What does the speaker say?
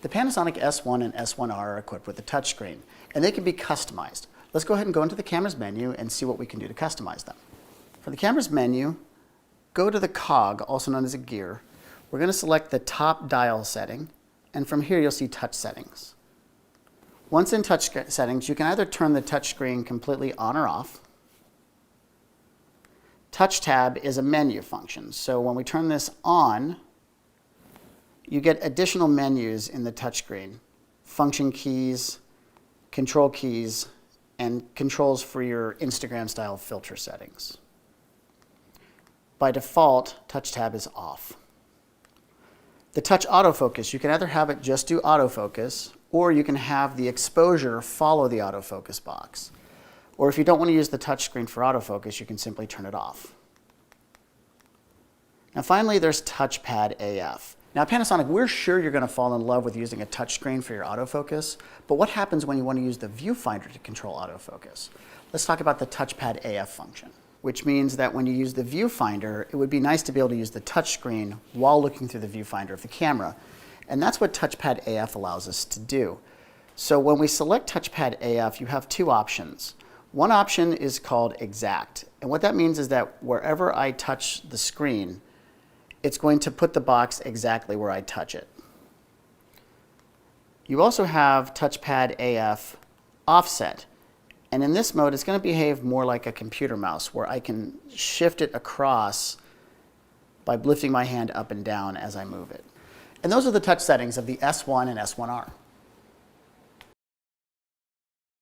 The Panasonic S1 and S1R are equipped with a touchscreen, and they can be customized. Let's go ahead and go into the camera's menu and see what we can do to customize them. For the camera's menu, go to the cog, also known as a gear. We're going to select the top dial setting, and from here you'll see touch settings. Once in touch settings, you can either turn the touchscreen completely on or off. Touch tab is a menu function, so when we turn this on, you get additional menus in the touchscreen, function keys, control keys, and controls for your Instagram style filter settings. By default, touch tab is off. The touch autofocus, you can either have it just do autofocus, or you can have the exposure follow the autofocus box. Or if you don't want to use the touchscreen for autofocus, you can simply turn it off. Now finally, there's Touchpad AF. Now Panasonic, we're sure you're going to fall in love with using a touchscreen for your autofocus, but what happens when you want to use the viewfinder to control autofocus? Let's talk about the Touchpad AF function, which means that when you use the viewfinder, it would be nice to be able to use the touchscreen while looking through the viewfinder of the camera. And that's what Touchpad AF allows us to do. So when we select Touchpad AF, you have two options. One option is called exact. And what that means is that wherever I touch the screen, it's going to put the box exactly where I touch it. You also have Touchpad AF offset. And in this mode, it's going to behave more like a computer mouse, where I can shift it across by lifting my hand up and down as I move it. And those are the touch settings of the S1 and S1R.